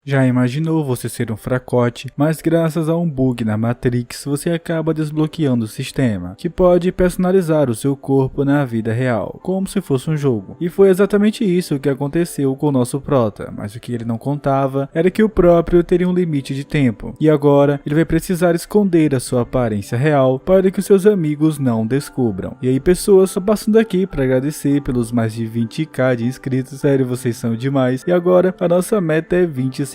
Já imaginou você ser um fracote, mas graças a um bug na Matrix você acaba desbloqueando o sistema, que pode personalizar o seu corpo na vida real, como se fosse um jogo. E foi exatamente isso que aconteceu com o nosso prota, mas o que ele não contava era que o próprio teria um limite de tempo, e agora ele vai precisar esconder a sua aparência real para que os seus amigos não descubram. E aí pessoas, só passando aqui para agradecer pelos mais de 20k de inscritos, sério, vocês são demais, e agora a nossa meta é 25k,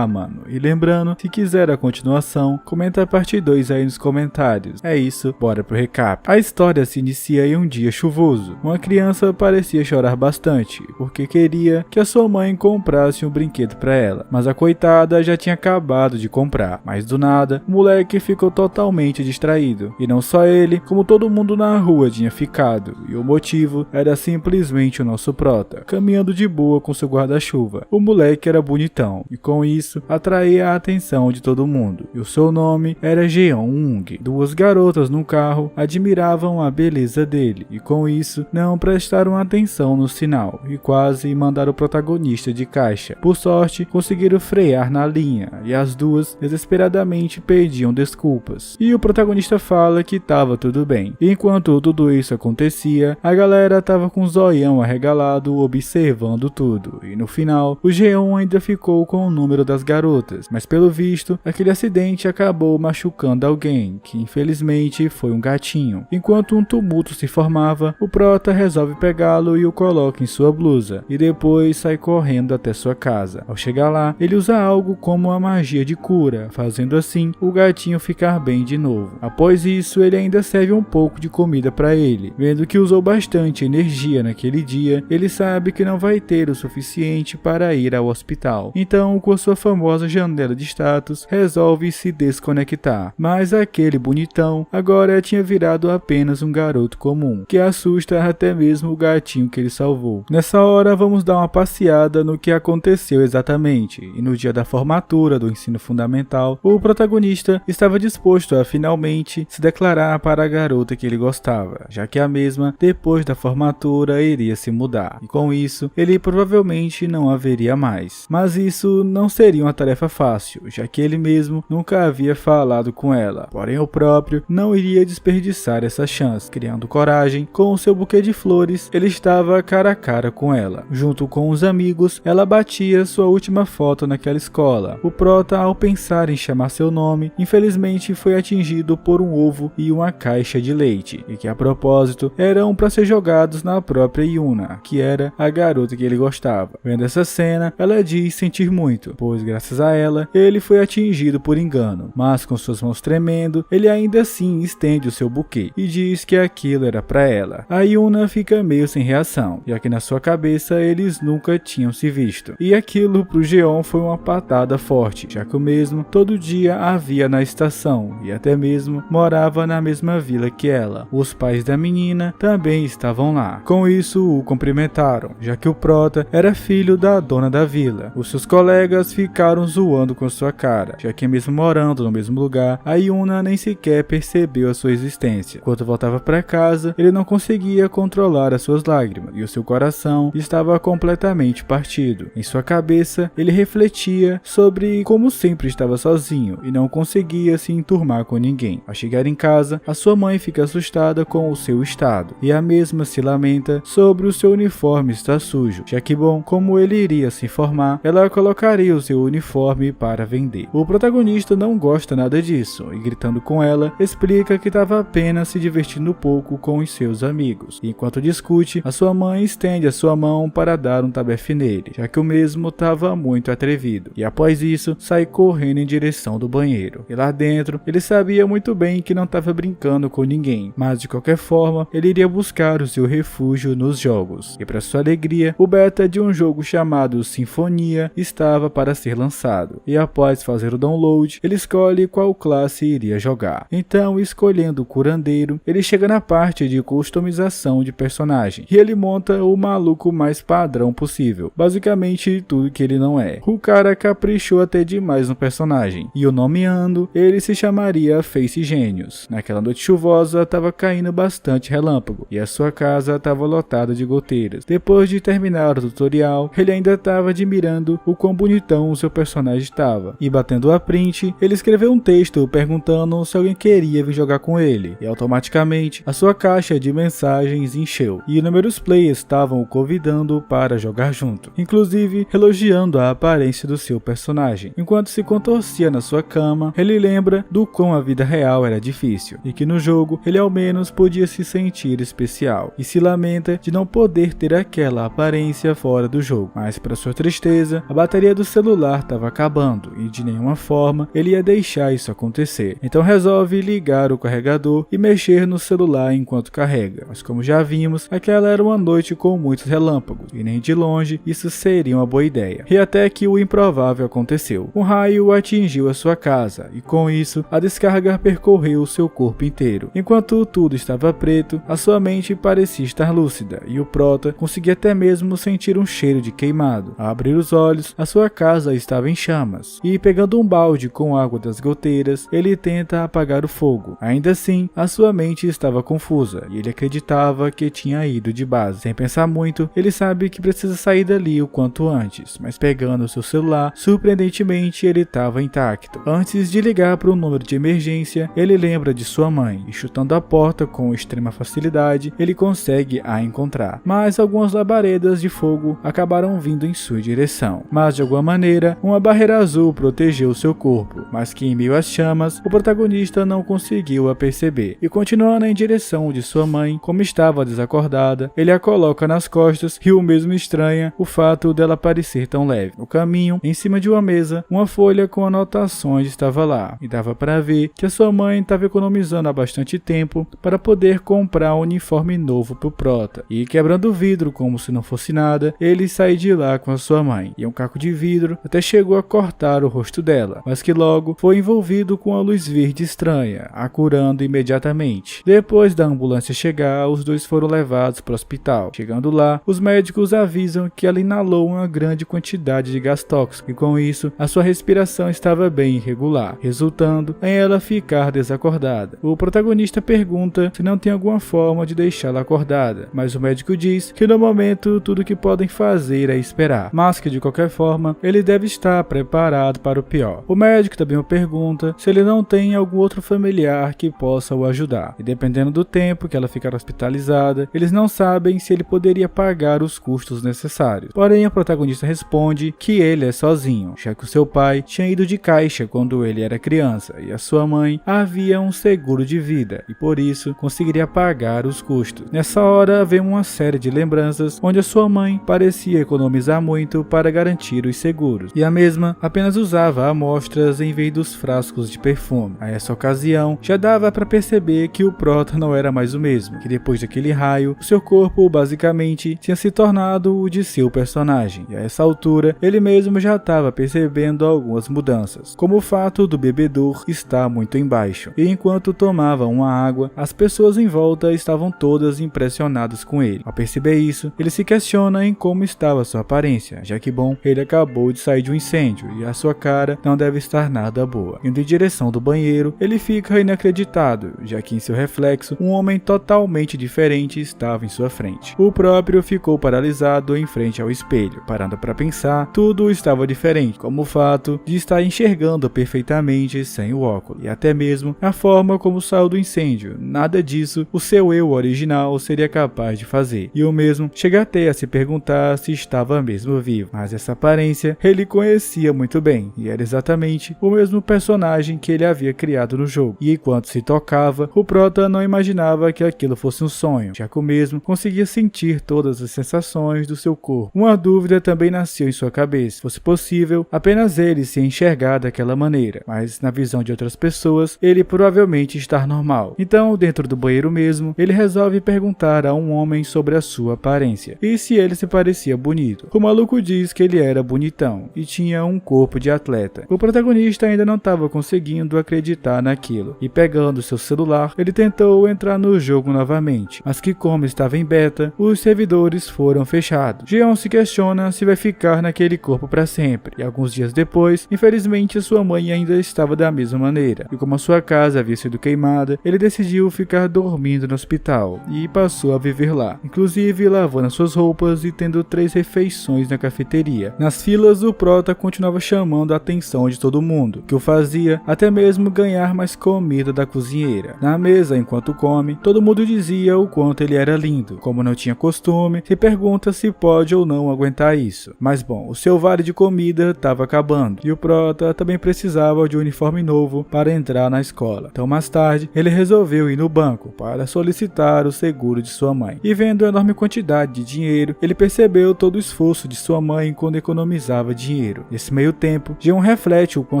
mano. E lembrando, se quiser a continuação, comenta a parte 2 aí nos comentários. É isso, bora pro recap. A história se inicia em um dia chuvoso. Uma criança parecia chorar bastante, porque queria que a sua mãe comprasse um brinquedo para ela, mas a coitada já tinha acabado de comprar. Mas do nada, o moleque ficou totalmente distraído, e não só ele, como todo mundo na rua tinha ficado, e o motivo era simplesmente o nosso prota, caminhando de boa com seu guarda-chuva. O moleque era bonitão, e com isso atraía a atenção de todo mundo, e o seu nome era Jeong-un. Duas garotas no carro admiravam a beleza dele, e com isso não prestaram atenção no sinal, e quase mandaram o protagonista de caixa. Por sorte, conseguiram frear na linha, e as duas desesperadamente pediam desculpas. E o protagonista fala que tava tudo bem. E enquanto tudo isso acontecia, a galera tava com o zoião arregalado observando tudo, e no final, o Jeon ainda ficou com o número das garotas, mas pelo visto, aquele acidente acabou machucando alguém, que infelizmente foi um gatinho. Enquanto um tumulto se formava, o prota resolve pegá-lo e o coloca em sua blusa, e depois sai correndo até sua casa. Ao chegar lá, ele usa algo como a magia de cura, fazendo assim o gatinho ficar bem de novo. Após isso, ele ainda serve um pouco de comida para ele. Vendo que usou bastante energia naquele dia, ele sabe que não vai ter o suficiente para ir ao hospital. Então, com sua famosa janela de status, resolve se desconectar. Mas aquele bonitão agora tinha virado apenas um garoto comum, que assusta até mesmo o gatinho que ele salvou. Nessa hora, vamos dar uma passeada no que aconteceu exatamente. E no dia da formatura do ensino fundamental, o protagonista estava disposto a finalmente se declarar para a garota que ele gostava, já que a mesma, depois da formatura, iria se mudar. E com isso, ele provavelmente não a veria mais. Mas isso não seria uma tarefa fácil, já que ele mesmo nunca havia falado com ela. Porém, o próprio não iria desperdiçar essa chance. Criando coragem, com o seu buquê de flores, ele estava cara a cara com ela. Junto com os amigos, ela batia sua última foto naquela escola. O prota, ao pensar em chamar seu nome, infelizmente foi atingido por um ovo e uma caixa de leite, e que a propósito eram para ser jogados na própria Yuna, que era a garota que ele gostava. Vendo essa cena, ela diz sentir muito, pois graças a ela, ele foi atingido por engano, mas com suas mãos tremendo, ele ainda assim estende o seu buquê e diz que aquilo era para ela. A Yuna fica meio sem reação, já que na sua cabeça eles nunca tinham se visto, e aquilo pro Jeon foi uma patada forte, já que o mesmo todo dia a via na estação e até mesmo morava na mesma vila que ela. Os pais da menina também estavam lá. Com isso, o cumprimentaram, já que o prota era filho da dona da vila. Os seus colegas ficaram zoando com sua cara, já que mesmo morando no mesmo lugar, a Yuna nem sequer percebeu a sua existência. Enquanto voltava para casa, ele não conseguia controlar as suas lágrimas e o seu coração estava completamente partido. Em sua cabeça, ele refletia sobre como sempre estava sozinho e não conseguia se enturmar com ninguém. Ao chegar em casa, a sua mãe fica assustada com o seu estado e a mesma se lamenta sobre o seu uniforme estar sujo, já que bom, como ele iria se informar, ela colocaria o seu uniforme para vender. O protagonista não gosta nada disso e gritando com ela, explica que estava apenas se divertindo um pouco com os seus amigos. E enquanto discute, a sua mãe estende a sua mão para dar um tabefe nele, já que o mesmo estava muito atrevido. E após isso, sai correndo em direção do banheiro. E lá dentro, ele sabia muito bem que não estava brincando com ninguém, mas de qualquer forma, ele iria buscar o seu refúgio nos jogos. E para sua alegria, o beta de um jogo chamado Sinfonia estava para ser lançado. E após fazer o download, ele escolhe qual classe iria jogar. Então, escolhendo o curandeiro, ele chega na parte de customização de personagem, e ele monta o maluco mais padrão possível, basicamente tudo que ele não é. O cara caprichou até demais no personagem, e o nomeando, ele se chamaria Face Gênios. Naquela noite chuvosa, estava caindo bastante relâmpago, e a sua casa estava lotada de goteiras. Depois de terminar o tutorial, ele ainda estava admirando o quão bonito bonitão o seu personagem estava. E batendo a print, ele escreveu um texto perguntando se alguém queria vir jogar com ele. E automaticamente, a sua caixa de mensagens encheu. E inúmeros players estavam o convidando para jogar junto. Inclusive, elogiando a aparência do seu personagem. Enquanto se contorcia na sua cama, ele lembra do quão a vida real era difícil. E que no jogo, ele ao menos podia se sentir especial. E se lamenta de não poder ter aquela aparência fora do jogo. Mas para sua tristeza, a bateria do celular estava acabando e de nenhuma forma ele ia deixar isso acontecer. Então resolve ligar o carregador e mexer no celular enquanto carrega. Mas como já vimos, aquela era uma noite com muitos relâmpagos e nem de longe isso seria uma boa ideia. E até que o improvável aconteceu. Um raio atingiu a sua casa e com isso a descarga percorreu o seu corpo inteiro. Enquanto tudo estava preto, a sua mente parecia estar lúcida e o Prota conseguia até mesmo sentir um cheiro de queimado. Ao abrir os olhos, a sua casa estava em chamas e pegando um balde com água das goteiras, ele tenta apagar o fogo. Ainda assim, a sua mente estava confusa e ele acreditava que tinha ido de base. Sem pensar muito, ele sabe que precisa sair dali o quanto antes, mas pegando o seu celular, surpreendentemente ele estava intacto. Antes de ligar para o número de emergência, ele lembra de sua mãe e chutando a porta com extrema facilidade, ele consegue a encontrar. Mas algumas labaredas de fogo acabaram vindo em sua direção. Mas de alguma maneira, uma barreira azul protegeu seu corpo, mas que em meio às chamas, o protagonista não conseguiu a perceber. E continuando em direção de sua mãe, como estava desacordada, ele a coloca nas costas e o mesmo estranha o fato dela parecer tão leve. No caminho, em cima de uma mesa, uma folha com anotações estava lá, e dava para ver que a sua mãe estava economizando há bastante tempo para poder comprar um uniforme novo pro Prota. E quebrando o vidro como se não fosse nada, ele sai de lá com a sua mãe, e um caco de vidro até chegou a cortar o rosto dela, mas que logo foi envolvido com a luz verde estranha, a curando imediatamente. Depois da ambulância chegar, os dois foram levados para o hospital. Chegando lá, os médicos avisam que ela inalou uma grande quantidade de gás tóxico e com isso, a sua respiração estava bem irregular, resultando em ela ficar desacordada. O protagonista pergunta se não tem alguma forma de deixá-la acordada, mas o médico diz que no momento tudo que podem fazer é esperar, mas que de qualquer forma ele deve estar preparado para o pior. O médico também o pergunta se ele não tem algum outro familiar que possa o ajudar, e dependendo do tempo que ela ficar hospitalizada, eles não sabem se ele poderia pagar os custos necessários. Porém, o protagonista responde que ele é sozinho, já que o seu pai tinha ido de caixa quando ele era criança e a sua mãe havia um seguro de vida e por isso conseguiria pagar os custos. Nessa hora vem uma série de lembranças onde a sua mãe parecia economizar muito para garantir os seguros e a mesma apenas usava amostras em vez dos frascos de perfume. A essa ocasião já dava para perceber que o Prota não era mais o mesmo, que depois daquele raio o seu corpo basicamente tinha se tornado o de seu personagem e a essa altura ele mesmo já estava percebendo algumas mudanças, como o fato do bebedor estar muito embaixo e enquanto tomava uma água as pessoas em volta estavam todas impressionadas com ele. Ao perceber isso, ele se questiona em como estava sua aparência, já que bom, ele acabou de sair de um incêndio e a sua cara não deve estar nada boa. Indo em direção do banheiro, ele fica inacreditado, já que em seu reflexo um homem totalmente diferente estava em sua frente. O próprio ficou paralisado em frente ao espelho, parando para pensar, tudo estava diferente, como o fato de estar enxergando perfeitamente sem o óculos, e até mesmo a forma como saiu do incêndio. Nada disso o seu eu original seria capaz de fazer, e o mesmo chega até a se perguntar se estava mesmo vivo, mas essa aparência ele conhecia muito bem, e era exatamente o mesmo personagem que ele havia criado no jogo, e enquanto se tocava, o Prota não imaginava que aquilo fosse um sonho, já que o mesmo conseguia sentir todas as sensações do seu corpo. Uma dúvida também nasceu em sua cabeça, se fosse possível apenas ele se enxergar daquela maneira, mas na visão de outras pessoas, ele provavelmente estar normal. Então, dentro do banheiro mesmo, ele resolve perguntar a um homem sobre a sua aparência, e se ele se parecia bonito. O maluco diz que ele era bonitão, e tinha um corpo de atleta. O protagonista ainda não estava conseguindo acreditar naquilo, e pegando seu celular, ele tentou entrar no jogo novamente, mas que como estava em beta, os servidores foram fechados. Jeon se questiona se vai ficar naquele corpo para sempre, e alguns dias depois, infelizmente sua mãe ainda estava da mesma maneira, e como a sua casa havia sido queimada, ele decidiu ficar dormindo no hospital, e passou a viver lá, inclusive lavando suas roupas e tendo 3 refeições na cafeteria. Nas filas filas, o prota continuava chamando a atenção de todo mundo, que o fazia até mesmo ganhar mais comida da cozinheira. Na mesa, enquanto come, todo mundo dizia o quanto ele era lindo. Como não tinha costume, se pergunta se pode ou não aguentar isso. Mas bom, o seu vale de comida estava acabando, e o prota também precisava de um uniforme novo para entrar na escola. Então mais tarde, ele resolveu ir no banco para solicitar o seguro de sua mãe. E vendo a enorme quantidade de dinheiro, ele percebeu todo o esforço de sua mãe quando economizava dinheiro. Nesse meio tempo, Jeon reflete o quão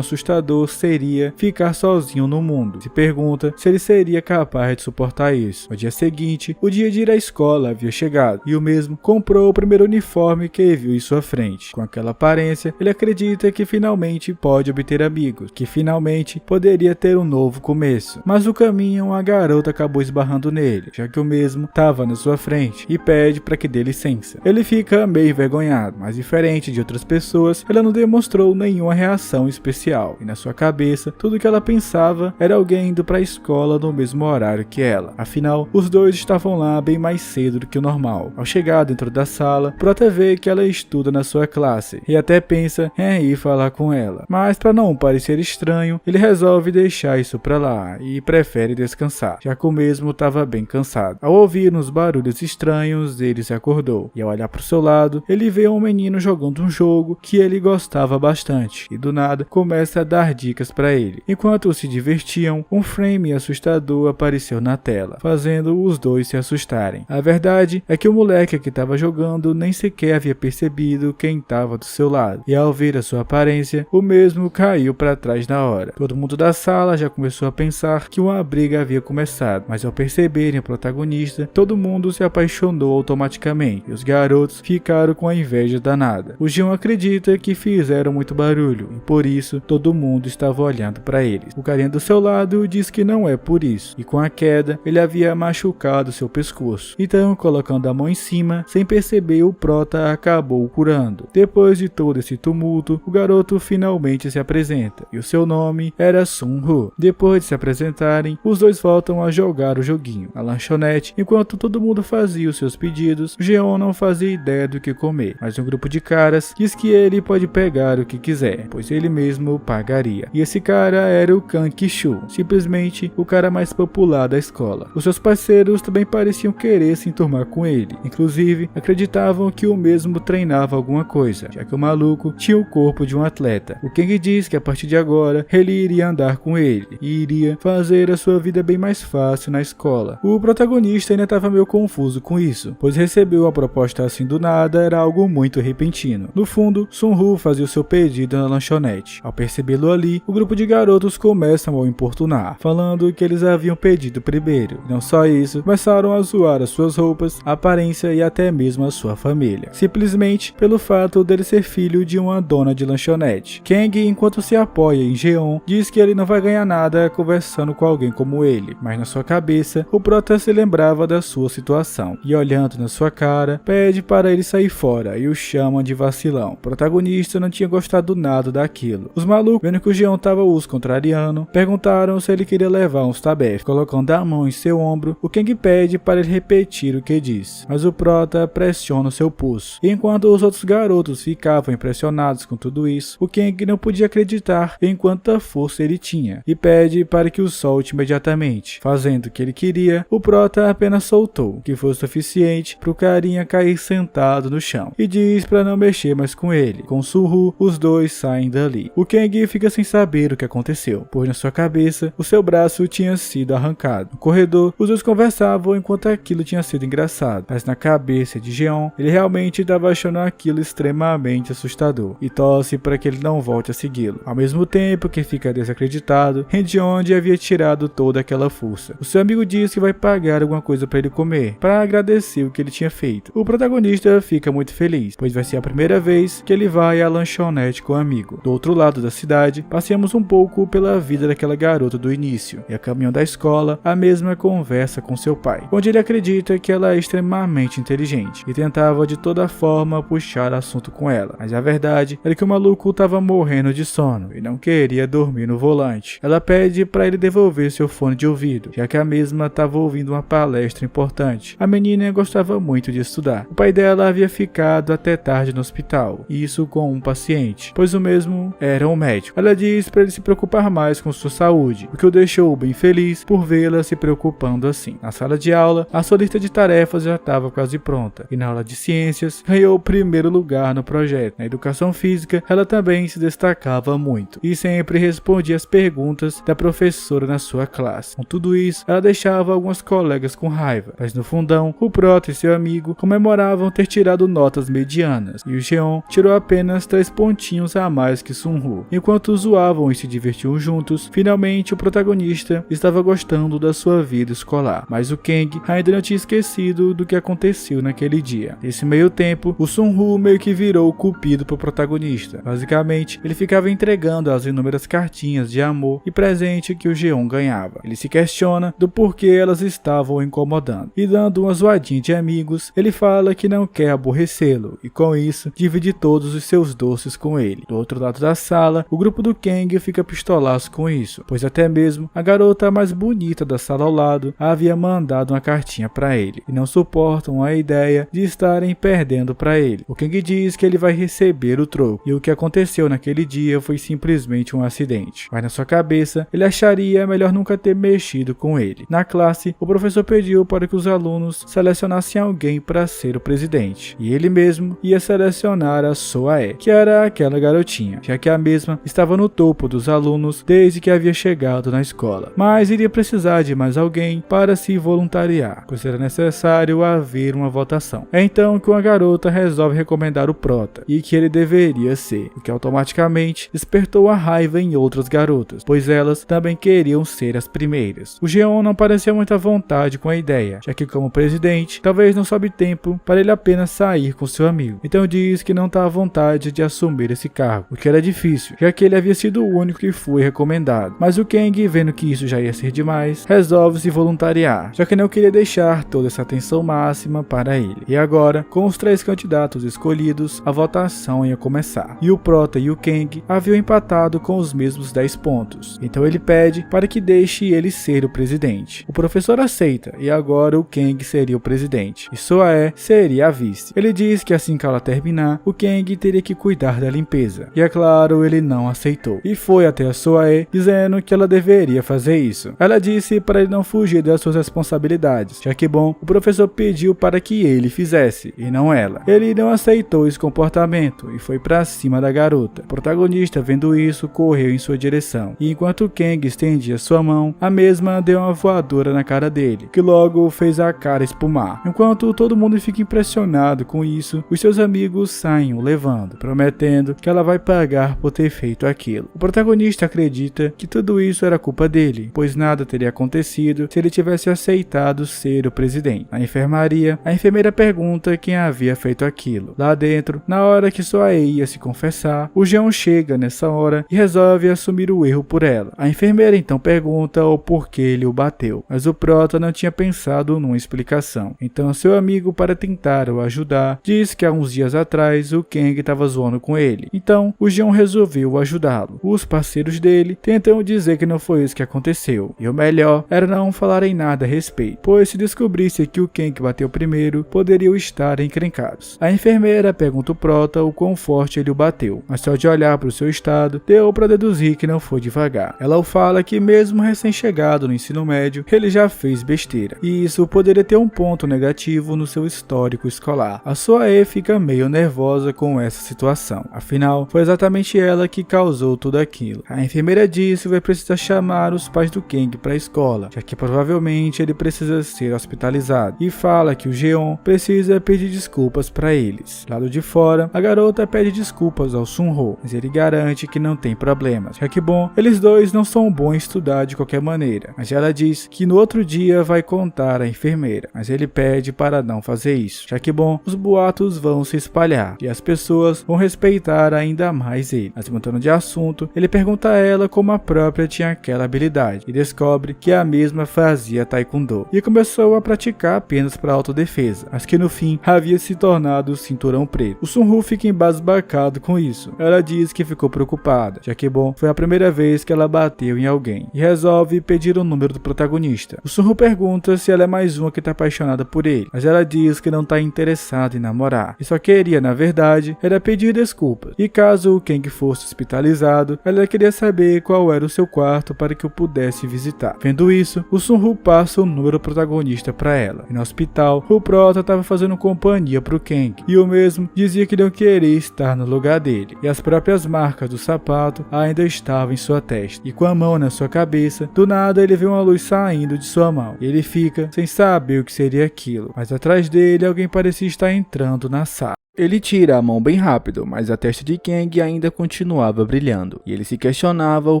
assustador seria ficar sozinho no mundo. Se pergunta se ele seria capaz de suportar isso. No dia seguinte, o dia de ir à escola havia chegado, e o mesmo comprou o primeiro uniforme que viu em sua frente. Com aquela aparência, ele acredita que finalmente pode obter amigos, que finalmente poderia ter um novo começo. Mas no caminho, a garota acabou esbarrando nele, já que o mesmo estava na sua frente, e pede para que dê licença. Ele fica meio envergonhado, mas diferente de outras pessoas, ela não demonstrou nenhuma reação especial, e na sua cabeça, tudo que ela pensava era alguém indo para a escola no mesmo horário que ela. Afinal, os dois estavam lá bem mais cedo do que o normal. Ao chegar dentro da sala, Prota vê que ela estuda na sua classe, e até pensa em ir falar com ela. Mas para não parecer estranho, ele resolve deixar isso pra lá, e prefere descansar, já que o mesmo estava bem cansado. Ao ouvir uns barulhos estranhos, ele se acordou, e ao olhar pro seu lado, ele vê um menino jogando um jogo que ele gostava bastante, e do nada começa a dar dicas para ele. Enquanto se divertiam, um frame assustador apareceu na tela, fazendo os dois se assustarem. A verdade é que o moleque que estava jogando nem sequer havia percebido quem estava do seu lado, e ao ver a sua aparência, o mesmo caiu para trás na hora. Todo mundo da sala já começou a pensar que uma briga havia começado, mas ao perceberem o protagonista, todo mundo se apaixonou automaticamente, e os garotos ficaram com a inveja danada. O Jeon acredita que fizeram muito barulho, e por isso todo mundo estava olhando para eles. O carinha do seu lado diz que não é por isso, e com a queda, ele havia machucado seu pescoço. Então, colocando a mão em cima, sem perceber, o prota acabou curando. Depois de todo esse tumulto, o garoto finalmente se apresenta, e o seu nome era Sun-Ho. Depois de se apresentarem, os dois voltam a jogar o joguinho, a lanchonete. Enquanto todo mundo fazia os seus pedidos, Jeon não fazia ideia do que comer, mas um grupo de caras diz que ele pode pegar o que quiser, pois ele mesmo pagaria. E esse cara era o Kang Ki-shu, simplesmente o cara mais popular da escola. Os seus parceiros também pareciam querer se enturmar com ele, inclusive acreditavam que o mesmo treinava alguma coisa, já que o maluco tinha o corpo de um atleta. O Kang diz que a partir de agora ele iria andar com ele e iria fazer a sua vida bem mais fácil na escola. O protagonista ainda estava meio confuso com isso, pois receber uma proposta assim do nada era algo muito repentino. No fundo, Sun-Ho fazia o seu pedido na lanchonete. Ao percebê-lo ali, o grupo de garotos começam a o importunar, falando que eles haviam pedido primeiro. E não só isso, começaram a zoar as suas roupas, a aparência e até mesmo a sua família, simplesmente pelo fato dele ser filho de uma dona de lanchonete. Kang, enquanto se apoia em Jeon, diz que ele não vai ganhar nada conversando com alguém como ele, mas na sua cabeça, o prota se lembrava da sua situação, e olhando na sua cara, pede para ele sair fora e o chama de vacilão. O protagonista não tinha gostado nada daquilo. Os malucos, vendo que o Jeon estava os contrariando, perguntaram se ele queria levar uns tabef. Colocando a mão em seu ombro, o Kang pede para ele repetir o que disse, mas o prota pressiona o seu pulso. E enquanto os outros garotos ficavam impressionados com tudo isso, o Kang não podia acreditar em quanta força ele tinha, e pede para que o solte imediatamente. Fazendo o que ele queria, o prota apenas soltou, o que foi o suficiente para o carinha cair sentado no chão, e diz para não mexer mais com ele. Com Sun-Ho, os dois saem dali. O Kang fica sem saber o que aconteceu, pois na sua cabeça, o seu braço tinha sido arrancado. No corredor, os dois conversavam enquanto aquilo tinha sido engraçado, mas na cabeça de Jeon, ele realmente estava achando aquilo extremamente assustador, e torce para que ele não volte a segui-lo. Ao mesmo tempo que fica desacreditado de onde havia tirado toda aquela força. O seu amigo diz que vai pagar alguma coisa para ele comer, para agradecer o que ele tinha feito. O protagonista fica muito feliz, pois vai ser a primeira vez que ele vai à lanchonete com um amigo. Do outro lado da cidade, passeamos um pouco pela vida daquela garota do início, e a caminho da escola, a mesma conversa com seu pai, onde ele acredita que ela é extremamente inteligente, e tentava de toda forma puxar assunto com ela, mas a verdade era que o maluco estava morrendo de sono, e não queria dormir no volante. Ela pede para ele devolver seu fone de ouvido, já que a mesma estava ouvindo uma palestra importante. A menina gostava muito de estudar. O pai dela havia ficado até tarde no hospital, isso com um paciente, pois o mesmo era um médico. Ela diz para ele se preocupar mais com sua saúde, o que o deixou bem feliz por vê-la se preocupando assim. Na sala de aula, a sua lista de tarefas já estava quase pronta, e na aula de ciências, ganhou o primeiro lugar no projeto. Na educação física, ela também se destacava muito, e sempre respondia as perguntas da professora na sua classe. Com tudo isso, ela deixava alguns colegas com raiva, mas no fundão, o Prota e seu amigo comemoravam ter tirado notas medianas, e o Jeon tirou apenas 3 pontinhos a mais que Sunwoo. Enquanto zoavam e se divertiam juntos, finalmente o protagonista estava gostando da sua vida escolar, mas o Kang ainda não tinha esquecido do que aconteceu naquele dia. Nesse meio tempo, o Sunwoo meio que virou o cupido pro protagonista. Basicamente, ele ficava entregando as inúmeras cartinhas de amor e presente que o Jeon ganhava. Ele se questiona do porquê elas estavam o incomodando, e dando uma zoadinha de amigos, ele fala que não quer aborrecê-lo, e com isso, divide todos os seus doces com ele. Do outro lado da sala, o grupo do Kang fica pistolaço com isso, pois até mesmo a garota mais bonita da sala ao lado havia mandado uma cartinha para ele, e não suportam a ideia de estarem perdendo para ele. O Kang diz que ele vai receber o troco, e o que aconteceu naquele dia foi simplesmente um acidente, mas na sua cabeça, ele acharia melhor nunca ter mexido com ele. Na classe, o professor pediu para que os alunos selecionassem alguém para ser o presidente, e ele mesmo ia selecionar a Soae, que era aquela garotinha, já que a mesma estava no topo dos alunos desde que havia chegado na escola, mas iria precisar de mais alguém para se voluntariar, pois era necessário haver uma votação. É então que uma garota resolve recomendar o Prota, e que ele deveria ser, o que automaticamente despertou a raiva em outras garotas, pois elas também queriam ser as primeiras. O Jeon não parecia muito à vontade com a ideia, já que como presidente, talvez não soube tempo para ele apenas sair com seu amigo, então diz que não está à vontade de assumir esse cargo, o que era difícil, já que ele havia sido o único que foi recomendado. Mas o Kang, vendo que isso já ia ser demais, resolve se voluntariar, já que não queria deixar toda essa atenção máxima para ele. E agora, com os 3 candidatos escolhidos, a votação ia começar, e o Prota e o Kang haviam empatado com os mesmos 10 pontos, então ele pede para que deixe ele ser o presidente. O professor aceita, e agora o Kang seria o presidente, e Soae seria a vice. Ele diz que assim que ela terminar, o Kang teria que cuidar da limpeza, e é claro, ele não aceitou, e foi até a Soae dizendo que ela deveria fazer isso. Ela disse para ele não fugir das suas responsabilidades, já que bom, o professor pediu para que ele fizesse, e não ela. Ele não aceitou esse comportamento, e foi pra cima da garota. O protagonista, vendo isso, correu em sua direção, e enquanto Kang estendia sua mão, a mesma deu uma voadora na cara dele, que logo fez a cara espumar. Enquanto todo mundo fica impressionado com isso, os seus amigos saem o levando, prometendo que ela vai pagar por ter feito aquilo. O protagonista acredita que tudo isso era culpa dele, pois nada teria acontecido se ele tivesse aceitado ser o presidente. Na enfermaria, a enfermeira pergunta quem havia feito aquilo. Lá dentro, na hora que Soae ia se confessar, o Jeon chega nessa hora e resolve assumir o erro por ela. A enfermeira então pergunta o porquê ele o bateu, mas o Prota não tinha pensado numa explicação. Então seu amigo, para tentar o ajudar, diz que há uns dias atrás o Kang estava zoando com ele. Então o Jeon resolveu ajudá-lo. Os parceiros dele tentam dizer que não foi isso que aconteceu, e o melhor era não falarem nada a respeito, pois se descobrisse que o Kang bateu primeiro, poderiam estar encrencados. A enfermeira pergunta ao Prota o quão forte ele o bateu, mas só de olhar para o seu estado, deu para deduzir que não foi devagar. Ela fala que mesmo recém-chegado no ensino médio, ele já fez besteira, e isso poderia ter um ponto negativo no seu histórico escolar. A Soae fica meio nervosa com essa situação, afinal, foi exatamente ela que causou tudo aquilo. A enfermeira diz que vai precisar chamar os pais do Kang para a escola, já que provavelmente ele precisa ser hospitalizado, e fala que o Jeon precisa pedir desculpas para eles. Lado de fora, a garota pede desculpas ao Sunwoo, mas ele garante que não tem problemas, já que bom, eles dois não são bons em estudar de qualquer maneira, mas ela diz que no outro dia vai contar à enfermeira, mas ele pede para não fazer isso, já que bom, os boatos vão se espalhar, e as pessoas vão respeitar ainda mais ele. Mas mudando de assunto, ele pergunta a ela como a própria tinha aquela habilidade, e descobre que a mesma fazia taekwondo, e começou a praticar apenas para autodefesa, mas que no fim havia se tornado cinturão preto. O Sunwoo fica embasbacado com isso. Ela diz que ficou preocupada, já que bom, foi a primeira vez que ela bateu em alguém, e resolve pedir o número do protagonista. O Sunwoo pergunta se ela é mais uma que está apaixonada por ele, mas ela diz que não está interessada em namorar, e só queria, na verdade, verdade, era pedir desculpas. E caso o Kang fosse hospitalizado, ela queria saber qual era o seu quarto para que eu pudesse visitar. Vendo isso, o Sun-Ho passa o número protagonista para ela. E no hospital, o Prota estava fazendo companhia pro Kang, e o mesmo dizia que não queria estar no lugar dele. E as próprias marcas do sapato ainda estavam em sua testa. E com a mão na sua cabeça, do nada ele vê uma luz saindo de sua mão. E ele fica sem saber o que seria aquilo, mas atrás dele alguém parecia estar entrando na sala. Ele tira a mão bem rápido, mas a testa de Kang ainda continuava brilhando, e ele se questionava o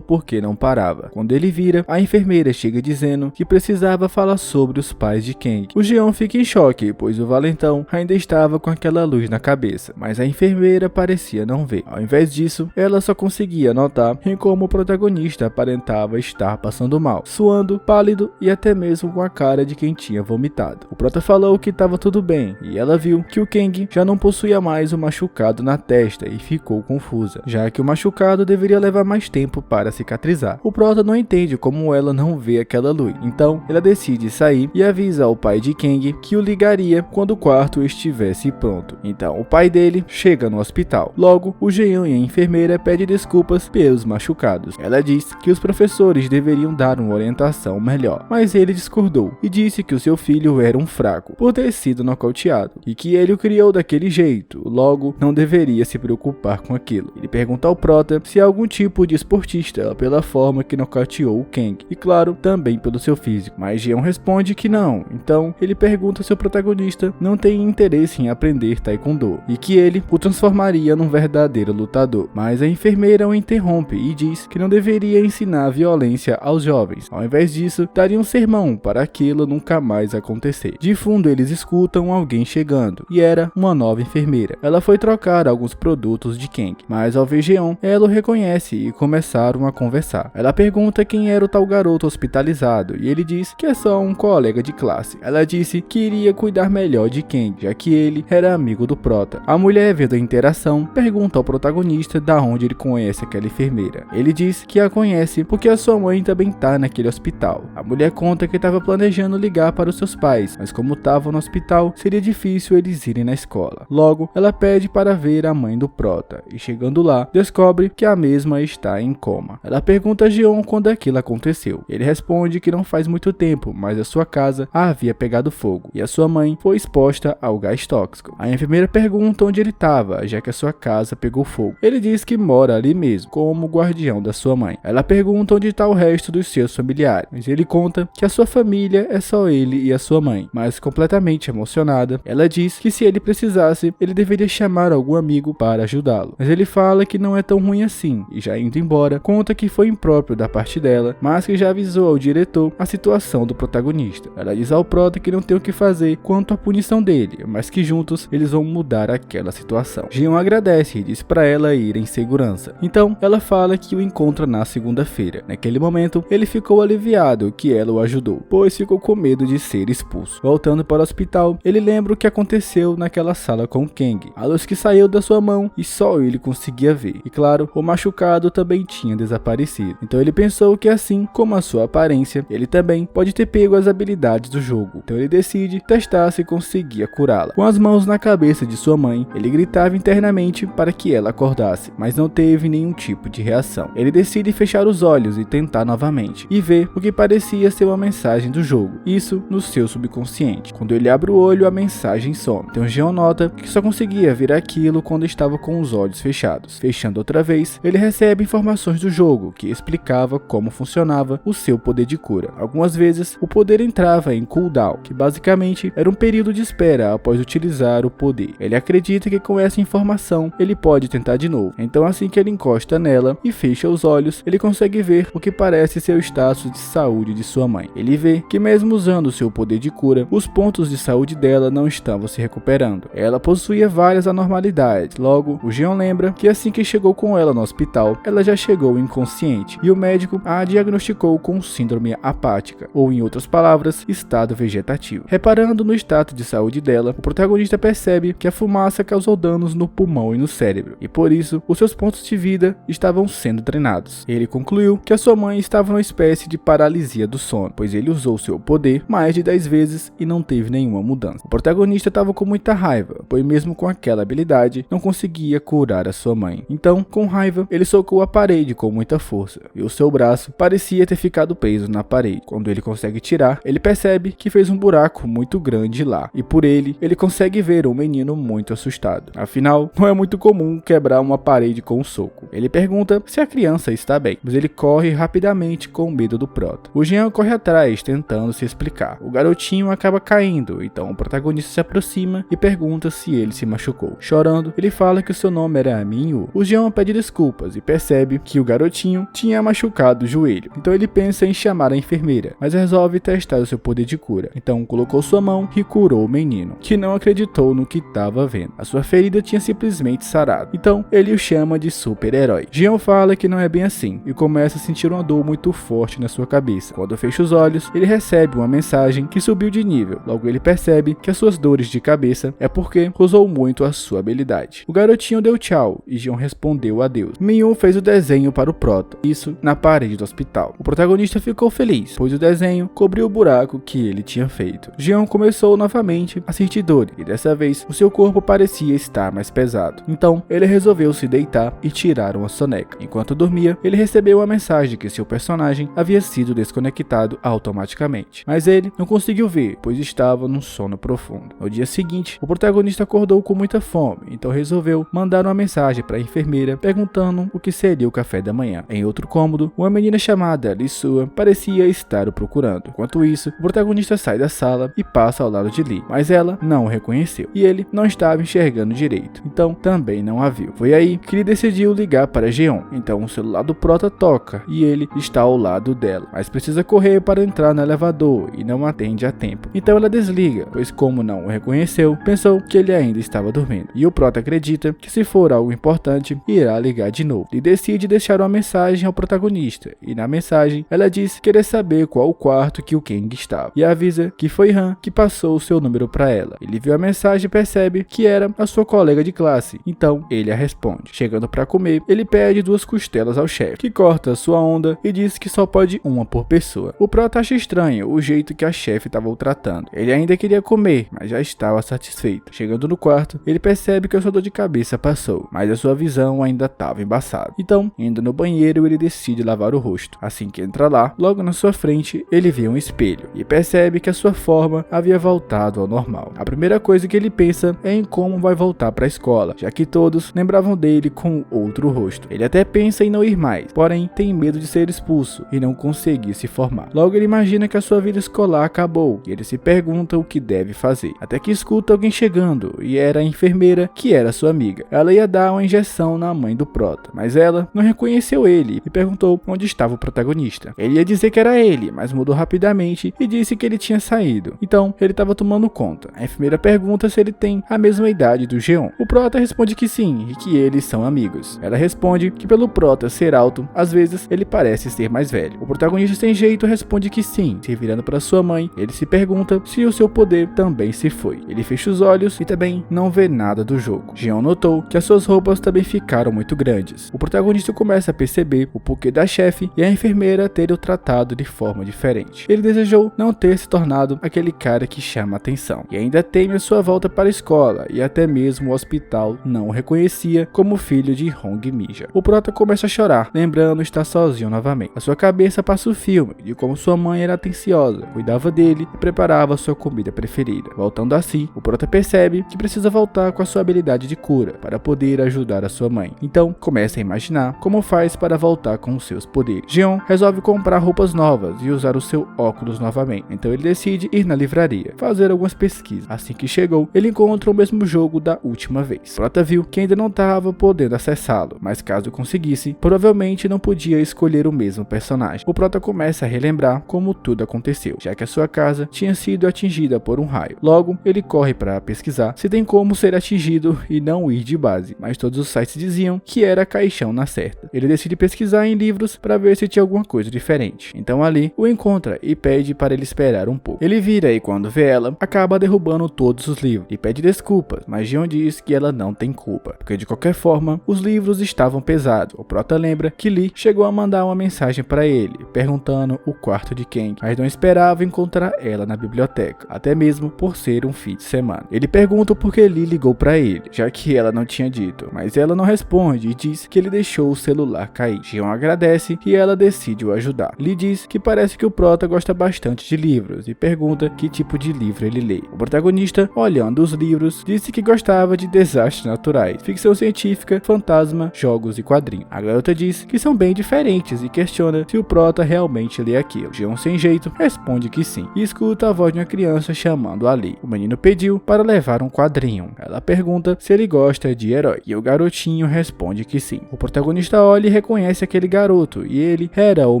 porquê não parava. Quando ele vira, a enfermeira chega dizendo que precisava falar sobre os pais de Kang. O Jeon fica em choque, pois o valentão ainda estava com aquela luz na cabeça, mas a enfermeira parecia não ver. Ao invés disso, ela só conseguia notar em como o protagonista aparentava estar passando mal, suando, pálido e até mesmo com a cara de quem tinha vomitado. O Prota falou que estava tudo bem, e ela viu que o Kang já não possuía mais o machucado na testa e ficou confusa, já que o machucado deveria levar mais tempo para cicatrizar. O Prota não entende como ela não vê aquela luz, então ela decide sair e avisa ao pai de Kang que o ligaria quando o quarto estivesse pronto. Então o pai dele chega no hospital. Logo, o Jeon e a enfermeira pedem desculpas pelos machucados. Ela diz que os professores deveriam dar uma orientação melhor, mas ele discordou e disse que o seu filho era um fraco por ter sido nocauteado e que ele o criou daquele jeito, logo não deveria se preocupar com aquilo. Ele pergunta ao Prota se é algum tipo de esportista pela forma que nocauteou o Kang, e claro, também pelo seu físico, mas Jeon responde que não. Então ele pergunta se o protagonista não tem interesse em aprender taekwondo e que ele o transformaria num verdadeiro lutador, mas a enfermeira o interrompe e diz que não deveria ensinar violência aos jovens. Ao invés disso, daria um sermão para aquilo nunca mais acontecer. De fundo eles escutam alguém chegando, e era uma nova enfermeira. Ela foi trocar alguns produtos de Kang, mas ao ver Jeon, ela o reconhece e começaram a conversar. Ela pergunta quem era o tal garoto hospitalizado e ele diz que é só um colega de classe. Ela disse que iria cuidar melhor de Kang, já que ele era amigo do Prota. A mulher, vendo a interação, pergunta ao protagonista da onde ele conhece aquela enfermeira. Ele diz que a conhece porque a sua mãe também tá naquele hospital. A mulher conta que estava planejando ligar para os seus pais, mas como estavam no hospital, seria difícil eles irem na escola. Logo, ela pede para ver a mãe do Prota, e chegando lá, descobre que a mesma está em coma. Ela pergunta a Jeon quando aquilo aconteceu. Ele responde que não faz muito tempo, mas a sua casa havia pegado fogo, e a sua mãe foi exposta ao gás tóxico. A enfermeira pergunta onde ele estava, já que a sua casa pegou fogo. Ele diz que mora ali mesmo, como guardião da sua mãe. Ela pergunta onde está o resto dos seus familiares, mas ele conta que a sua família é só ele e a sua mãe. Mas completamente emocionada, ela diz que se ele precisasse, ele deveria chamar algum amigo para ajudá-lo. Mas ele fala que não é tão ruim assim, e já indo embora, conta que foi impróprio da parte dela, mas que já avisou ao diretor a situação do protagonista. Ela diz ao Prota que não tem o que fazer quanto à punição dele, mas que juntos eles vão mudar aquela situação. Jeon agradece e diz para ela ir em segurança. Então ela fala que o encontra na segunda-feira. Naquele momento, ele ficou aliviado que ela o ajudou, pois ficou com medo de ser expulso. Voltando para o hospital, ele lembra o que aconteceu naquela sala com Kang, a luz que saiu da sua mão e só ele conseguia ver. E claro, o machucado também tinha desaparecido. Então ele pensou que assim como a sua aparência, ele também pode ter pego as habilidades do jogo. Então ele decide testar se conseguia curá-la. Com as mãos na cabeça de sua mãe, ele gritava internamente para que ela acordasse, mas não teve nenhum tipo de reação. Ele decide fechar os olhos e tentar novamente, e vê o que parecia ser uma mensagem do jogo, isso no seu subconsciente. Quando ele abre o olho, a mensagem some. Então Jeon nota que só conseguia ver aquilo quando estava com os olhos fechados. Fechando outra vez, ele recebe informações do jogo, que explicava como funcionava o seu poder de cura. Algumas vezes, o poder entrava em cooldown, que basicamente era um período de espera após utilizar o poder. Ele acredita que com essa informação, ele pode tentar de novo. Então assim que ele encosta nela e fecha os olhos, ele consegue ver o que parece ser o status de saúde de sua mãe. Ele vê que mesmo usando seu poder de cura, os pontos de saúde dela não estavam se recuperando. Ela possuía várias anormalidades. Logo, o Jeon lembra que assim que chegou com ela no hospital, ela já chegou inconsciente e o médico a diagnosticou com síndrome apática, ou em outras palavras, estado vegetativo. Reparando no status de saúde dela, o protagonista percebe que a fumaça causou danos no pulmão e no cérebro, e por isso, os seus pontos de vida estavam sendo drenados. Ele concluiu que a sua mãe estava numa espécie de paralisia do sono, pois ele usou seu poder mais de 10 vezes e não teve nenhuma mudança. O protagonista estava com muita raiva, pois mesmo com aquela habilidade, não conseguia curar a sua mãe. Então, com raiva, ele socou a parede com muita força, e o seu braço parecia ter ficado preso na parede. Quando ele consegue tirar, ele percebe que fez um buraco muito grande lá, e por ele consegue ver um menino muito assustado. Afinal, não é muito comum quebrar uma parede com um soco. Ele pergunta se a criança está bem, mas ele corre rapidamente com medo do Prota. O Jean corre atrás, tentando se explicar. O garotinho acaba caindo, então o protagonista se aproxima e pergunta se ele se machucou. Chorando, ele fala que o seu nome era Minhu. O Jean pede desculpas e percebe que o garotinho tinha machucado o joelho. Então ele pensa em chamar a enfermeira, mas resolve testar o seu poder de cura. Então colocou sua mão e curou o menino, que não acreditou no que estava vendo. A sua ferida tinha simplesmente sarado. Então ele o chama de super-herói. Jean fala que não é bem assim e começa a sentir uma dor muito forte na sua cabeça. Quando fecha os olhos, ele recebe uma mensagem que subiu de nível. Logo ele percebe que as suas dores de cabeça é porque usou muito a sua habilidade. O garotinho deu tchau e Jean respondeu adeus. Minhu fez o desenho para o Prota, isso na parede do hospital. O protagonista ficou feliz, pois o desenho cobriu o buraco que ele tinha feito. Jean começou novamente a sentir dor e dessa vez o seu corpo parecia estar mais pesado. Então ele resolveu se deitar e tirar uma soneca. Enquanto dormia, ele recebeu uma mensagem que seu personagem havia sido desconectado automaticamente, mas ele não conseguiu ver, pois estava num sono profundo. No dia seguinte, o protagonista acordou com muita fome, então resolveu mandar uma mensagem para a enfermeira perguntando o que seria o café da manhã. Em outro cômodo, uma menina chamada Lisua parecia estar o procurando. Enquanto isso, o protagonista sai da sala e passa ao lado de Lee, mas ela não o reconheceu e ele não estava enxergando direito, então também não a viu. Foi aí que ele decidiu ligar para Jeon. Então o celular do Prota toca e ele está ao lado dela, mas precisa correr para entrar no elevador e não atende a tempo. Então ela desliga, pois como não o reconheceu, pensou que ele ainda estava dormindo. E o Prota acredita que se for algo importante, irá ligar de novo. Ele decide deixar uma mensagem ao protagonista e na mensagem ela diz querer saber qual o quarto que o Kang estava e avisa que foi Han que passou o seu número para ela. Ele viu a mensagem e percebe que era a sua colega de classe, então ele a responde. Chegando para comer, ele pede 2 costelas ao chefe, que corta sua onda e diz que só pode uma por pessoa. O Prota acha estranho o jeito que a chefe estava o tratando. Ele ainda queria comer, mas já estava satisfeito. Chegando no quarto, ele percebe que a sua dor de cabeça passou, mas a sua visão ainda estava embaçada. Então, indo no banheiro, ele decide lavar o rosto. Assim que entra lá, logo na sua frente, ele vê um espelho e percebe que a sua forma havia voltado ao normal. A primeira coisa que ele pensa é em como vai voltar para a escola, já que todos lembravam dele com outro rosto. Ele até pensa em não ir mais, porém tem medo de ser expulso e não conseguir se formar. Logo ele imagina que a sua vida escolar acabou e ele se pergunta o que deve fazer, até que escuta alguém chegando e era a enfermeira que era sua amiga. Ela ia dar uma injeção na mãe do Prota, mas ela não reconheceu ele e perguntou onde estava o protagonista. Ele ia dizer que era ele, mas mudou rapidamente e disse que ele tinha saído. Então ele estava tomando conta. A enfermeira pergunta se ele tem a mesma idade do Jeon. O Prota responde que sim e que eles são amigos. Ela responde que pelo Prota ser alto, às vezes ele parece ser mais velho. O protagonista sem jeito responde que sim. Se virando para sua mãe, ele se pergunta se o seu poder também se foi. Ele fecha os olhos e também não vê nada do jogo. Jeon notou que as suas roupas também ficaram muito grandes. O protagonista começa a perceber o porquê da chefe e a enfermeira terem o tratado de forma diferente. Ele desejou não ter se tornado aquele cara que chama atenção e ainda teme a sua volta para a escola e até mesmo o hospital não o reconhecia como filho de Hong Mija. O Prota começa a chorar, lembrando estar sozinho novamente. A sua cabeça passa o filme de como sua mãe era atenciosa, cuidava dele e preparava sua comida preferida. Voltando assim, o Prota percebe que precisa voltar com a sua habilidade de cura para poder ajudar a sua mãe. Então começa a imaginar como faz para voltar com os seus poderes. Jeon resolve comprar roupas novas e usar o seu óculos novamente. Então ele decide ir na livraria, fazer algumas pesquisas. Assim que chegou, ele encontra o mesmo jogo da última vez. Prota viu que ainda não estava podendo acessá-lo, mas caso conseguisse, provavelmente não podia escolher o mesmo personagem. O Prota começa a relembrar como tudo aconteceu, já que a sua casa tinha sido atingida por um raio. Logo, ele corre para pesquisar se tem como ser atingido e não ir de base, mas todos os sites diziam que era caixão na certa. Ele decide pesquisar em livros para ver se tinha alguma coisa diferente. Então ali o encontra e pede para ele esperar um pouco. Ele vira e quando vê ela, acaba derrubando todos os livros e pede desculpas, mas Jeon diz que ela não tem culpa, porque de qualquer forma os livros estavam pesados. O Prota lembra que Lee chegou a mandar uma mensagem para ele, perguntando o quarto de Kang, mas não esperava encontrar ela na biblioteca, até mesmo por ser um fim de semana. Ele pergunta o porque Lee ligou pra ele, já que ela não tinha dito, mas ela não responde e diz que ele deixou o celular cair. Jeon agradece e ela decide o ajudar. Lee diz que parece que o prota gosta bastante de livros e pergunta que tipo de livro ele lê. O protagonista, olhando os livros, disse que gostava de desastres naturais, ficção científica, fantasma, jogos e quadrinhos. A garota diz que são bem diferentes e questiona se o prota realmente lê aquilo. Jeon, sem jeito, responde que sim e escuta a voz de uma criança chamando a Lee. O menino pediu para levar um quadrinho. Ela pergunta se ele gosta de herói e o garotinho responde que sim. O protagonista olha e reconhece aquele garoto e ele era o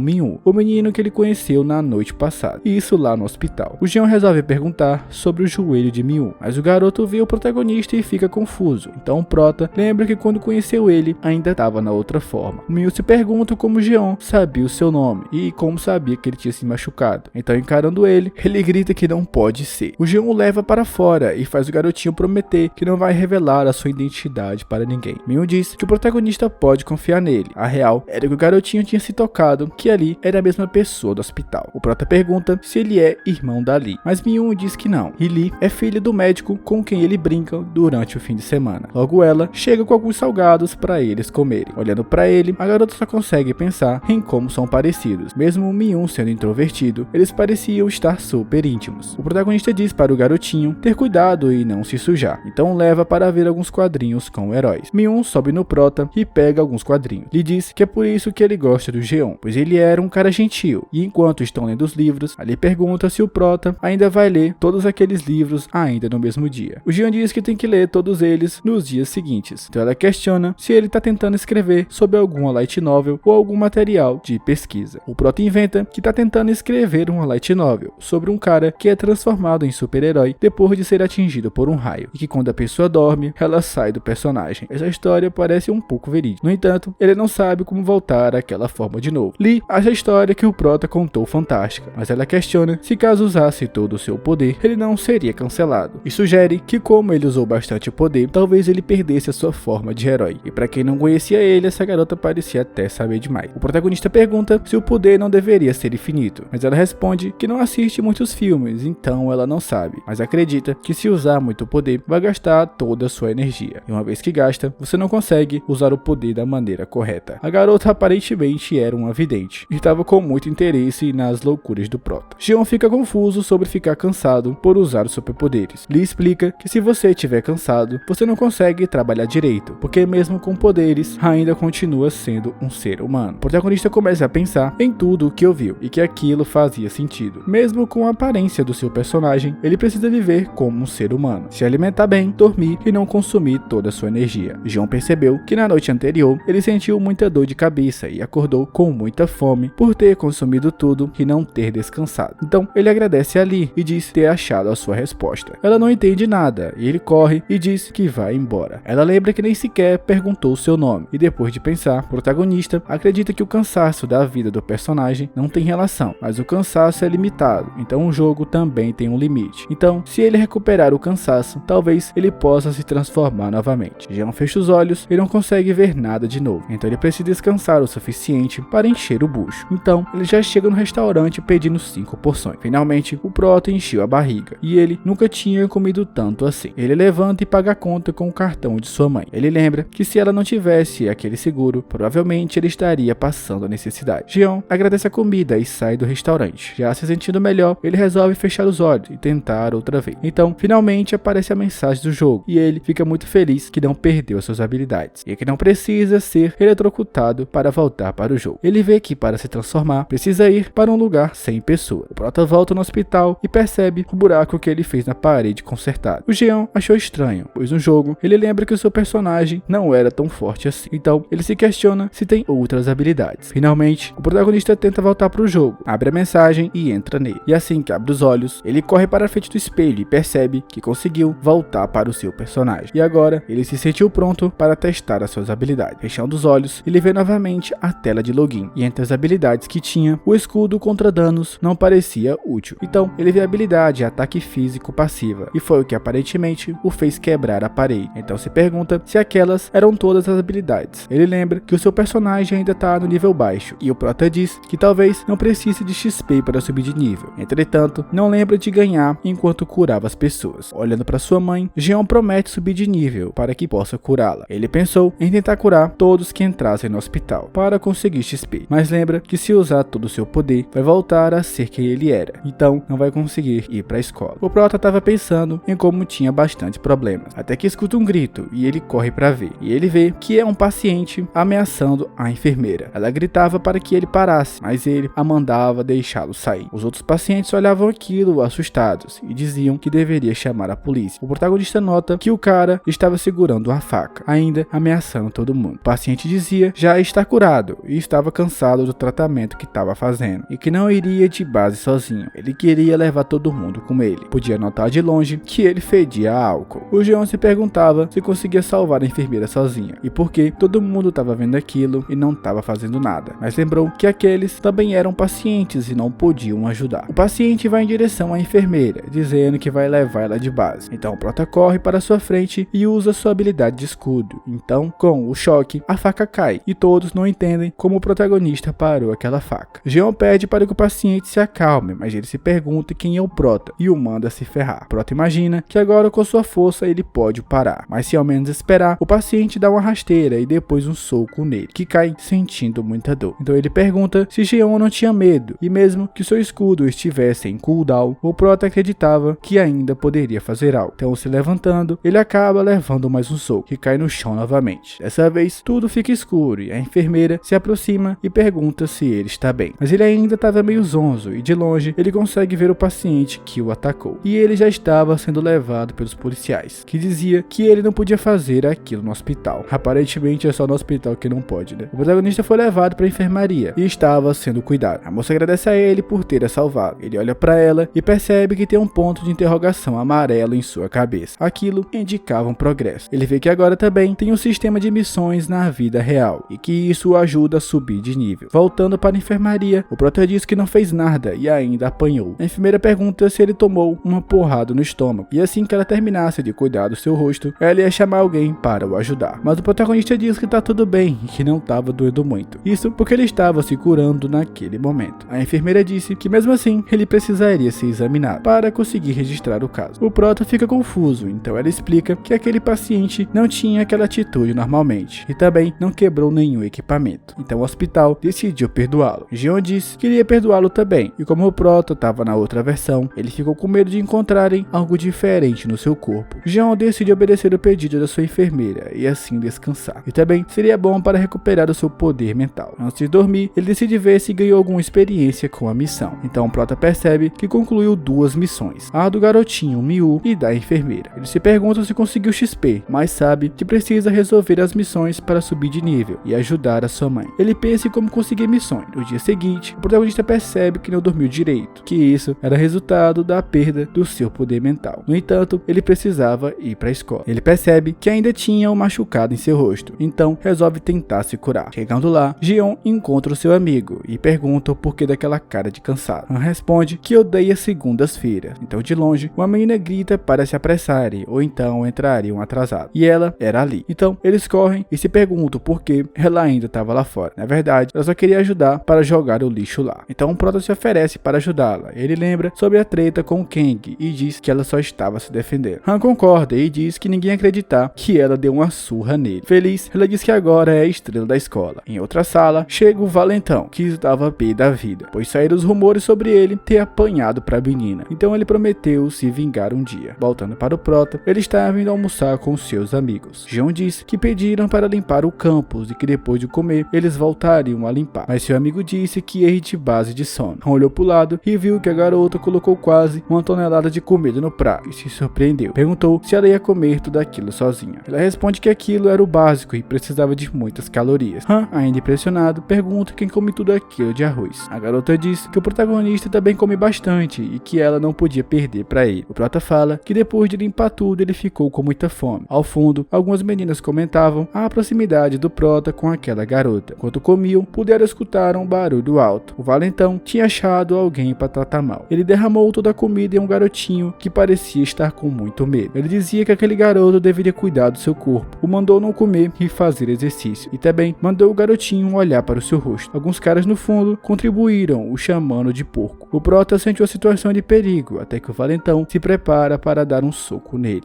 Min-woo, o menino que ele conheceu na noite passada, isso lá no hospital. O Jeon resolve perguntar sobre o joelho de Min-woo, mas o garoto vê o protagonista e fica confuso. Então o prota lembra que quando conheceu ele ainda estava na outra forma. O Min-woo se pergunta como Jeon sabia o seu nome e como sabia que ele tinha se machucado. Então, encarando ele grita que não pode ser. O Jeon o leva para fora e faz o garotinho prometer que não vai revelar a sua identidade para ninguém. Min-woo diz que o protagonista pode confiar nele. A real era que o garotinho tinha se tocado que ali era a mesma pessoa do hospital. O prota pergunta se ele é irmão da Lee, mas Min-woo diz que não. E Lee é filha do médico com quem ele brinca durante o fim de semana. Logo ela chega com alguns salgados para eles comerem. Olhando para ele, a garota só consegue pensar em como são parecidos. Mesmo Min-woo sendo introvertido, eles pareciam estar super íntimos. O protagonista diz para o garotinho ter cuidado e não se sujar. Então leva para ver alguns quadrinhos com heróis. Min-woo sobe no prota e pega alguns quadrinhos. Lhe diz que é por isso que ele gosta do Jeon, pois ele era um cara gentil. E enquanto estão lendo os livros, Ali pergunta se o prota ainda vai ler todos aqueles livros ainda no mesmo dia. O Jeon diz que tem que ler todos eles nos dias seguintes. Então ela questiona se ele está tentando escrever sobre alguma light novel ou algum material de pesquisa. O prota inventa que está tentando escrever uma light novel sobre um cara que é transformado em super-herói depois de ser atingido por um raio, e que quando a pessoa dorme, ela sai do personagem. Essa história parece um pouco verídica. No entanto, ele não sabe como voltar àquela forma de novo. Lee acha a história que o prota contou fantástica, mas ela questiona se caso usasse todo o seu poder, ele não seria cancelado, e sugere que como ele usou bastante poder, talvez ele perdesse a sua forma de herói. E para quem não conhecia ele, essa garota parecia até saber demais. O protagonista pergunta se o poder não deveria ser infinito, mas ela responde que não assiste muitos filmes, então ela não sabe, mas acredita que se usar muito poder, vai gastar toda a sua energia. E uma vez que gasta, você não consegue usar o poder da maneira correta. A garota aparentemente era uma vidente e estava com muito interesse nas loucuras do prota. Jeon fica confuso sobre ficar cansado por usar os superpoderes. Lee explica que se você estiver cansado, você não consegue trabalhar direito, porque mesmo com poderes, ainda continua sendo um ser humano. O protagonista começa a pensar em tudo o que ouviu e que aquilo fazia sentido. Mesmo com a aparência do seu personagem, ele precisa viver como um ser humano, se alimentar bem, dormir e não consumir toda a sua energia. Jeon percebeu que na noite anterior ele sentiu muita dor de cabeça e acordou com muita fome por ter consumido tudo e não ter descansado. Então ele agradece a Lee e diz ter achado a sua resposta. Ela não entende nada e ele corre e diz que vai embora. Ela lembra que nem sequer perguntou seu nome e depois de pensar, o protagonista acredita que o cansaço da vida do personagem não tem relação, mas o cansaço é limitado, então o jogo também tem um limite. Então, se ele recuperar o cansaço, talvez ele possa se transformar novamente. Jeon fecha os olhos e não consegue ver nada de novo, então ele precisa descansar o suficiente para encher o bucho. Então, ele já chega no restaurante pedindo 5 porções. Finalmente, o prota encheu a barriga e ele nunca tinha comido tanto assim. Ele levanta e paga a conta com o cartão de sua mãe. Ele lembra que se ela não tivesse aquele seguro, provavelmente ele estaria passando a necessidade. Jeon agradece a comida e sai do restaurante. Já se sentindo melhor, ele resolve fechar os olhos e tentar outra vez. Então, finalmente aparece a mensagem do jogo e ele fica muito feliz que não perdeu suas habilidades e que não precisa ser eletrocutado para voltar para o jogo. Ele vê que para se transformar, precisa ir para um lugar sem pessoa. O prota volta no hospital e percebe o buraco que ele fez na parede consertado. O Jeon achou estranho, pois no jogo ele lembra que o seu personagem não era tão forte assim. Então, ele se questiona se tem outras habilidades. Finalmente, o protagonista tenta voltar para o jogo, abre a mensagem e entra nele. E assim que abre os olhos, ele corre para a frente do espelho e percebe que conseguiu voltar para o seu personagem. E agora, ele se sentiu pronto para testar as suas habilidades. Fechando os olhos, ele vê novamente a tela de login. E entre as habilidades que tinha, o escudo contra danos não parecia útil. Então, ele vê a habilidade ataque físico passiva. E foi o que aparentemente o fez quebrar a parede. Então se pergunta se aquelas eram todas as habilidades. Ele lembra que o seu personagem ainda está no nível baixo. E o prota diz que talvez não precise de XP para subir de nível. Entretanto, não lembra de ganhar enquanto curava as pessoas. Olhando para sua sua mãe, Jeon promete subir de nível para que possa curá-la. Ele pensou em tentar curar todos que entrassem no hospital para conseguir XP, mas lembra que se usar todo o seu poder, vai voltar a ser quem ele era, então não vai conseguir ir para a escola. O Prota estava pensando em como tinha bastante problemas, até que escuta um grito e ele corre para ver, e ele vê que é um paciente ameaçando a enfermeira. Ela gritava para que ele parasse, mas ele a mandava deixá-lo sair. Os outros pacientes olhavam aquilo assustados e diziam que deveria chamar a polícia. O protagonista nota que o cara estava segurando uma faca, ainda ameaçando todo mundo. O paciente dizia já estar curado e estava cansado do tratamento que estava fazendo e que não iria de base sozinho. Ele queria levar todo mundo com ele. Podia notar de longe que ele fedia a álcool. O Jeon se perguntava se conseguia salvar a enfermeira sozinha e por que todo mundo estava vendo aquilo e não estava fazendo nada, mas lembrou que aqueles também eram pacientes e não podiam ajudar. O paciente vai em direção à enfermeira, dizendo que vai levar ela de base. Então o Prota corre para sua frente e usa sua habilidade de escudo. Então, com o choque, a faca cai e todos não entendem como o protagonista parou aquela faca. Jeon pede para que o paciente se acalme, mas ele se pergunta quem é o Prota e o manda se ferrar. O Prota imagina que agora com sua força ele pode parar, mas se ao menos esperar, o paciente dá uma rasteira e depois um soco nele, que cai sentindo muita dor. Então ele pergunta se Jeon não tinha medo, e mesmo que seu escudo estivesse em cooldown, o Prota acreditava que ainda poderia fazer algo. Então se levantando, ele acaba levando mais um soco, que cai no chão novamente. Dessa vez, tudo fica escuro e a enfermeira se aproxima e pergunta se ele está bem. Mas ele ainda estava meio zonzo e de longe ele consegue ver o paciente que o atacou. E ele já estava sendo levado pelos policiais, que dizia que ele não podia fazer aquilo no hospital. Aparentemente é só no hospital que não pode, né? O protagonista foi levado para a enfermaria e estava sendo cuidado. A moça agradece a ele por ter a salvado. Ele olha para ela e percebe que tem um ponto de interrogação amarelo em sua cabeça. Aquilo indicava um progresso. Ele vê que agora também tem um sistema de missões na vida real e que isso o ajuda a subir de nível. Voltando para a enfermaria, o Prota diz que não fez nada e ainda apanhou. A enfermeira pergunta se ele tomou uma porrada no estômago e assim que ela terminasse de cuidar do seu rosto, ela ia chamar alguém para o ajudar. Mas o protagonista diz que tá tudo bem e que não estava doendo muito. Isso porque ele estava se curando naquele momento. A enfermeira disse que mesmo assim ele precisaria ser examinado para conseguir registrar o caso. O Prota fica confuso, então ela explica que aquele paciente não tinha aquela atitude normalmente e também não quebrou nenhum equipamento. Então o hospital decidiu perdoá-lo. Jeon disse que iria perdoá-lo também, e como o Prota estava na outra versão, ele ficou com medo de encontrarem algo diferente no seu corpo. Jeon decide obedecer o pedido da sua enfermeira e assim descansar. E também seria bom para recuperar o seu poder mental. Antes de dormir, ele decide ver se ganhou alguma experiência com a missão. Então o Prota percebe que concluiu 2 missões, a do garotinho Miu e da enfermeira. Ele se pergunta se conseguiu XP, mas sabe que precisa resolver as missões para subir de nível e ajudar a sua mãe. Ele pensa em como conseguir missões. No dia seguinte, o protagonista percebe que não dormiu direito, que isso era resultado da perda do seu poder mental. No entanto, ele precisava ir para a escola. Ele percebe que ainda tinha um machucado em seu rosto, então resolve tentar se curar. Chegando lá, Jeon encontra o seu amigo e pergunta o porquê daquela cara de cansado. Han responde que odeia segundas-feiras. Então de longe, uma menina grita para se apressarem ou então entrariam atrasados. E ela era ali. Então eles correm e se perguntam por que ela ainda estava lá fora. Na verdade, ela só queria ajudar para jogar o lixo lá. Então o Prota se oferece para ajudá-la. Ele lembra sobre a treta com o Kang e diz que ela só estava se defendendo. Han concorda e diz que ninguém ia acreditar que ela deu uma surra nele. Feliz, ela diz que agora é a estrela da escola. Em outra sala, chega o Valentão, que estava pé da vida, pois saíram os rumores sobre ele ter apanhado para a menina. Então ele prometeu se vingar um dia. Voltando para o Prota, ele estava indo almoçar com seus amigos. Jeon disse que pediram para limpar o campus e que depois de comer, eles voltariam a limpar. Mas seu amigo disse que ia ir de base de sono. Han olhou pro lado e viu que a garota colocou quase 1 tonelada de comida no prato e se surpreendeu. Perguntou se ela ia comer tudo aquilo sozinha. Ela responde que aquilo era o básico e precisava de muitas calorias. Han, ainda impressionado, pergunta quem come tudo aquilo de arroz. A garota diz que o protagonista também come bastante e que ela não podia perder para ele. O Prota fala que depois de limpar tudo ele ficou com muita fome. Ao fundo, algumas meninas comentavam a proximidade do Prota com aquela garota. Enquanto comiam, puderam escutar um barulho alto. O Valentão tinha achado alguém para tratar mal. Ele derramou toda a comida em um garotinho que parecia estar com muito medo. Ele dizia que aquele garoto deveria cuidar do seu corpo, o mandou não comer e fazer exercício, e também mandou o garotinho olhar para o seu rosto. Alguns caras no fundo contribuíram, o chamando de porco. O Prota sente uma situação de perigo, até que o Valentão se prepara para dar um soco nele.